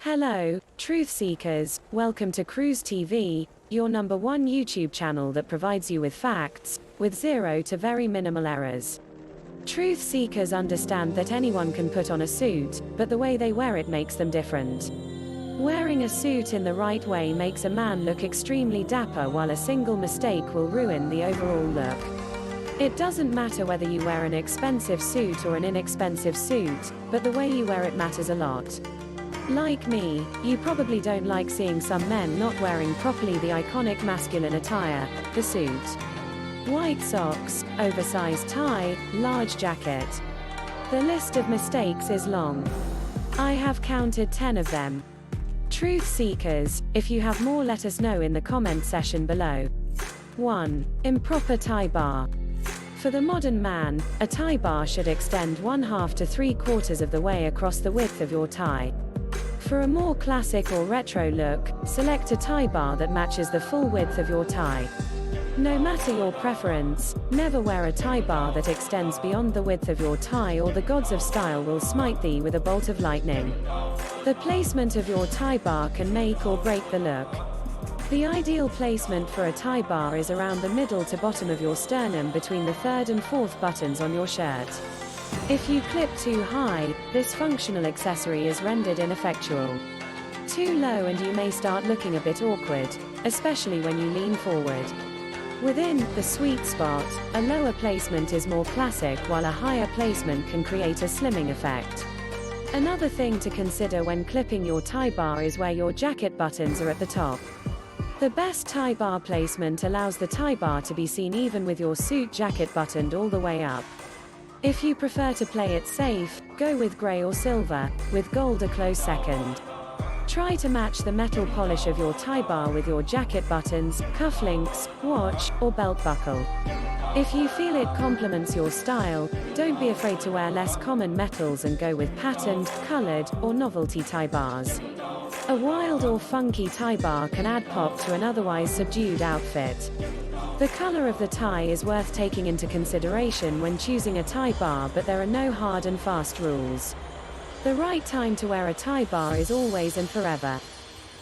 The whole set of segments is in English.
Hello, truth seekers, welcome to Cruise TV, your #1 YouTube channel that provides you with facts, with zero to very minimal errors. Truth seekers understand that anyone can put on a suit, but the way they wear it makes them different. Wearing a suit in the right way makes a man look extremely dapper, while a single mistake will ruin the overall look. It doesn't matter whether you wear an expensive suit or an inexpensive suit, but the way you wear it matters a lot. Like me, you probably don't like seeing some men not wearing properly the iconic masculine attire, the suit. White socks, oversized tie, large jacket. The list of mistakes is long. I have counted 10 of them. Truth seekers, if you have more, let us know in the comment section below. 1. Improper tie bar. For the modern man, a tie bar should extend 1/2 to 3/4 of the way across the width of your tie. For a more classic or retro look, select a tie bar that matches the full width of your tie. No matter your preference, never wear a tie bar that extends beyond the width of your tie, or the gods of style will smite thee with a bolt of lightning. The placement of your tie bar can make or break the look. The ideal placement for a tie bar is around the middle to bottom of your sternum, between the 3rd and 4th buttons on your shirt. If you clip too high, this functional accessory is rendered ineffectual. Too low and you may start looking a bit awkward, especially when you lean forward. Within the sweet spot, a lower placement is more classic, while a higher placement can create a slimming effect. Another thing to consider when clipping your tie bar is where your jacket buttons are at the top. The best tie bar placement allows the tie bar to be seen even with your suit jacket buttoned all the way up. If you prefer to play it safe, go with grey or silver, with gold a close second. Try to match the metal polish of your tie bar with your jacket buttons, cufflinks, watch, or belt buckle. If you feel it complements your style, don't be afraid to wear less common metals and go with patterned, colored, or novelty tie bars. A wild or funky tie bar can add pop to an otherwise subdued outfit. The color of the tie is worth taking into consideration when choosing a tie bar, but there are no hard and fast rules. The right time to wear a tie bar is always and forever.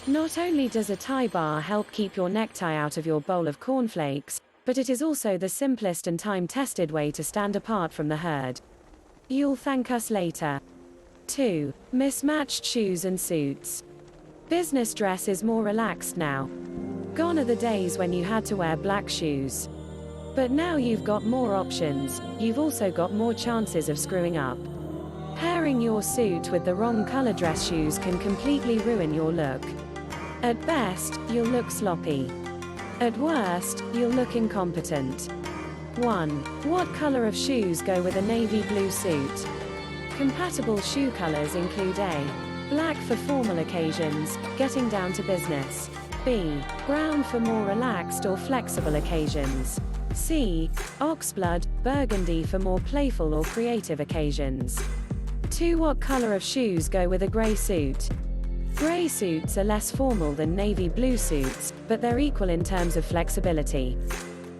Not only does a tie bar help keep your necktie out of your bowl of cornflakes, but it is also the simplest and time-tested way to stand apart from the herd. You'll thank us later. 2. Mismatched shoes and suits. Business dress is more relaxed now. Gone are the days when you had to wear black shoes. But now you've got more options, you've also got more chances of screwing up. Pairing your suit with the wrong color dress shoes can completely ruin your look. At best, you'll look sloppy. At worst, you'll look incompetent. 1. What color of shoes go with a navy blue suit? Compatible shoe colors include A. Black for formal occasions, getting down to business. B. Brown for more relaxed or flexible occasions. C. Oxblood, burgundy for more playful or creative occasions. 2. What color of shoes go with a gray suit? Gray suits are less formal than navy blue suits, but they're equal in terms of flexibility.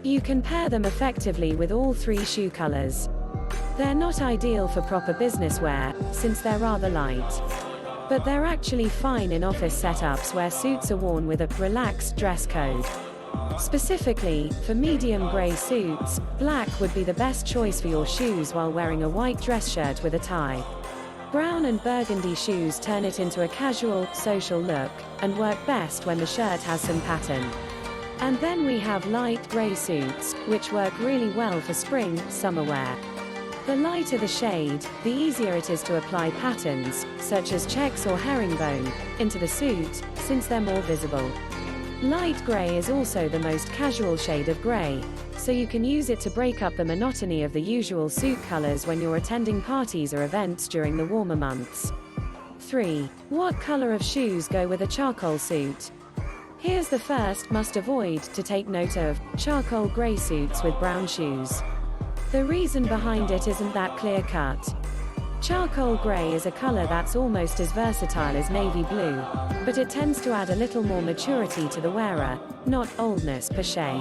You can pair them effectively with all 3 shoe colors. They're not ideal for proper business wear, since they're rather light. But they're actually fine in office setups where suits are worn with a relaxed dress code. Specifically, for medium gray suits, black would be the best choice for your shoes while wearing a white dress shirt with a tie. Brown and burgundy shoes turn it into a casual, social look, and work best when the shirt has some pattern. And then we have light gray suits, which work really well for spring, summer wear. The lighter the shade, the easier it is to apply patterns, such as checks or herringbone, into the suit, since they're more visible. Light gray is also the most casual shade of gray, so you can use it to break up the monotony of the usual suit colors when you're attending parties or events during the warmer months. 3. What color of shoes go with a charcoal suit? Here's the first must avoid to take note of: charcoal gray suits with brown shoes. The reason behind it isn't that clear-cut. Charcoal gray is a color that's almost as versatile as navy blue, but it tends to add a little more maturity to the wearer, not oldness per se.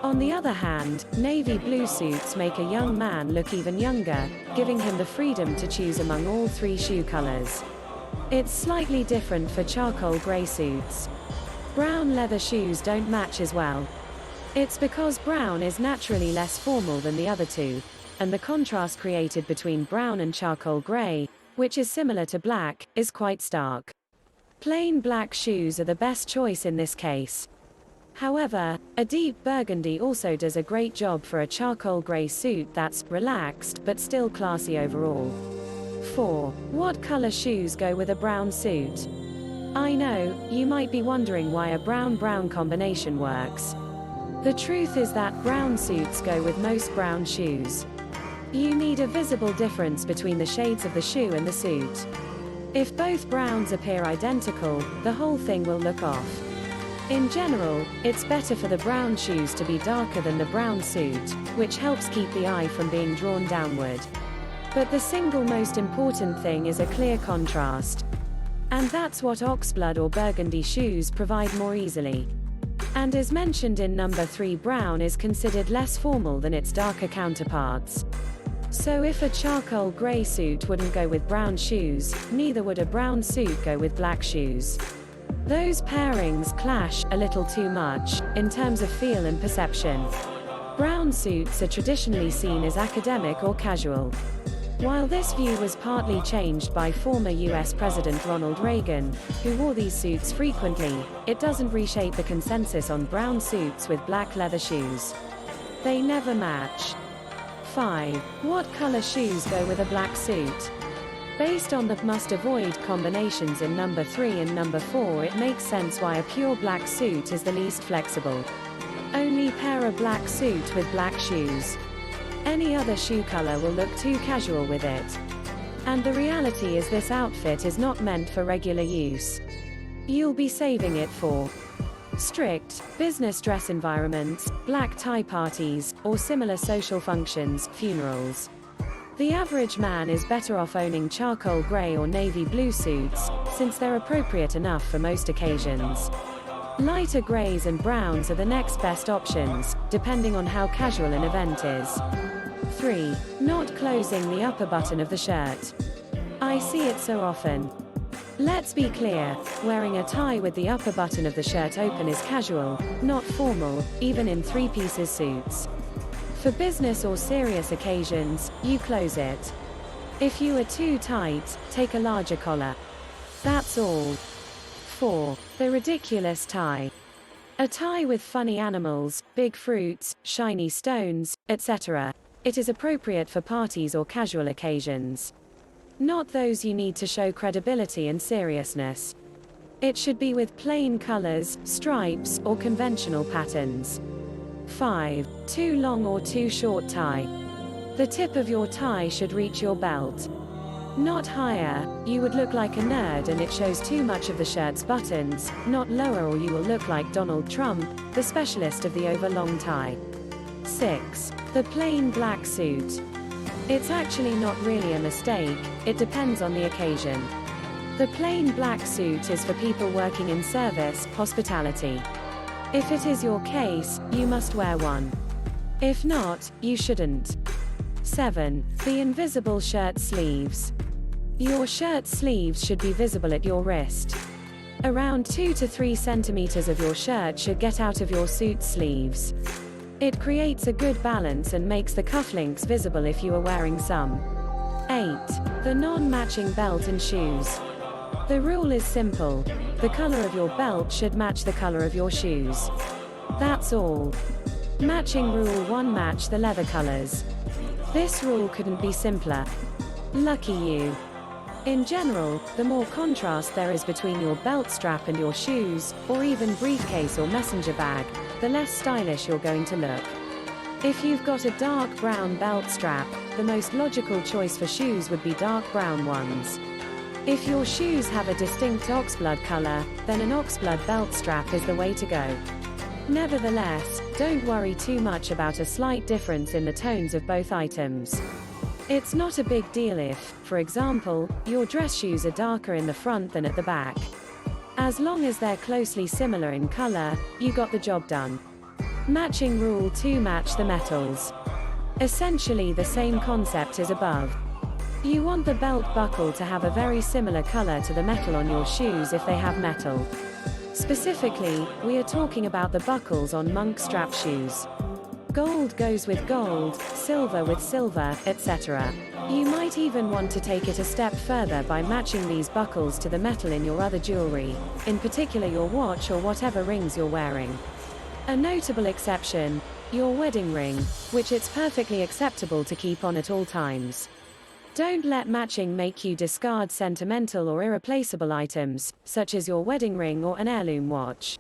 On the other hand, navy blue suits make a young man look even younger, giving him the freedom to choose among all 3 shoe colors. It's slightly different for charcoal gray suits. Brown leather shoes don't match as well. It's because brown is naturally less formal than the other two, and the contrast created between brown and charcoal gray, which is similar to black, is quite stark. Plain black shoes are the best choice in this case. However, a deep burgundy also does a great job for a charcoal gray suit that's relaxed but still classy overall. 4. What color shoes go with a brown suit? I know, you might be wondering why a brown-brown combination works. The truth is that brown suits go with most brown shoes. You need a visible difference between the shades of the shoe and the suit. If both browns appear identical, the whole thing will look off. In general, it's better for the brown shoes to be darker than the brown suit, which helps keep the eye from being drawn downward. But the single most important thing is a clear contrast. And that's what oxblood or burgundy shoes provide more easily. And as mentioned in number 3, brown is considered less formal than its darker counterparts. So if a charcoal gray suit wouldn't go with brown shoes, neither would a brown suit go with black shoes. Those pairings clash a little too much, in terms of feel and perception. Brown suits are traditionally seen as academic or casual. While this view was partly changed by former US President Ronald Reagan, who wore these suits frequently, it doesn't reshape the consensus on brown suits with black leather shoes. They never match. 5. What color shoes go with a black suit? Based on the must-avoid combinations in number 3 and number 4, it makes sense why a pure black suit is the least flexible. Only pair a black suit with black shoes. Any other shoe color will look too casual with it. And the reality is this outfit is not meant for regular use. You'll be saving it for strict, business dress environments, black tie parties, or similar social functions, funerals. The average man is better off owning charcoal gray or navy blue suits, since they're appropriate enough for most occasions. Lighter grays and browns are the next best options, depending on how casual an event is. 3. Not closing the upper button of the shirt. I see it so often. Let's be clear, wearing a tie with the upper button of the shirt open is casual, not formal, even in three-pieces suits. For business or serious occasions, you close it. If you are too tight, take a larger collar. That's all. 4. The ridiculous tie. A tie with funny animals, big fruits, shiny stones, etc. It is appropriate for parties or casual occasions. Not those you need to show credibility and seriousness. It should be with plain colors, stripes, or conventional patterns. 5. Too long or too short tie. The tip of your tie should reach your belt. Not higher, you would look like a nerd and it shows too much of the shirt's buttons, not lower or you will look like Donald Trump, the specialist of the over-long tie. 6. The plain black suit. It's actually not really a mistake, it depends on the occasion. The plain black suit is for people working in service, hospitality. If it is your case, you must wear one. If not, you shouldn't. 7. The invisible shirt sleeves. Your shirt sleeves should be visible at your wrist. Around 2 to 3 centimeters of your shirt should get out of your suit sleeves. It creates a good balance and makes the cufflinks visible if you are wearing some. 8. The non-matching belt and shoes. The rule is simple. The color of your belt should match the color of your shoes. That's all. Matching rule 1: match the leather colors. This rule couldn't be simpler. Lucky you. In general, the more contrast there is between your belt strap and your shoes, or even briefcase or messenger bag, the less stylish you're going to look. If you've got a dark brown belt strap, the most logical choice for shoes would be dark brown ones. If your shoes have a distinct oxblood color, then an oxblood belt strap is the way to go. Nevertheless, don't worry too much about a slight difference in the tones of both items. It's not a big deal if, for example, your dress shoes are darker in the front than at the back. As long as they're closely similar in color, you got the job done. Matching rule 2: match the metals. Essentially the same concept as above. You want the belt buckle to have a very similar color to the metal on your shoes if they have metal. Specifically, we are talking about the buckles on monk strap shoes. Gold goes with gold, silver with silver, etc. You might even want to take it a step further by matching these buckles to the metal in your other jewelry, in particular your watch or whatever rings you're wearing. A notable exception, your wedding ring, which it's perfectly acceptable to keep on at all times. Don't let matching make you discard sentimental or irreplaceable items, such as your wedding ring or an heirloom watch.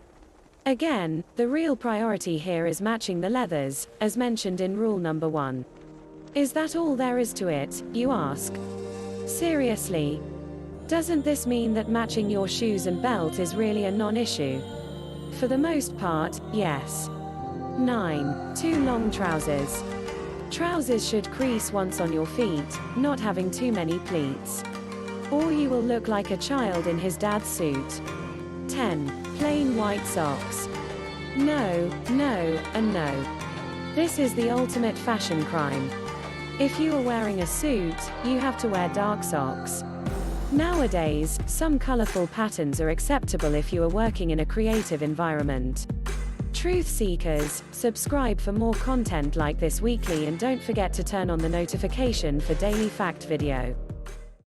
Again, the real priority here is matching the leathers, as mentioned in rule number 1. Is that all there is to it, you ask? Seriously? Doesn't this mean that matching your shoes and belt is really a non-issue? For the most part, yes. 9. Too long trousers. Trousers should crease once on your feet, not having too many pleats. Or you will look like a child in his dad's suit. 10. Plain white socks. No, no, and no. This is the ultimate fashion crime. If you are wearing a suit, you have to wear dark socks. Nowadays, some colorful patterns are acceptable if you are working in a creative environment. Truth seekers, subscribe for more content like this weekly and don't forget to turn on the notification for daily fact video.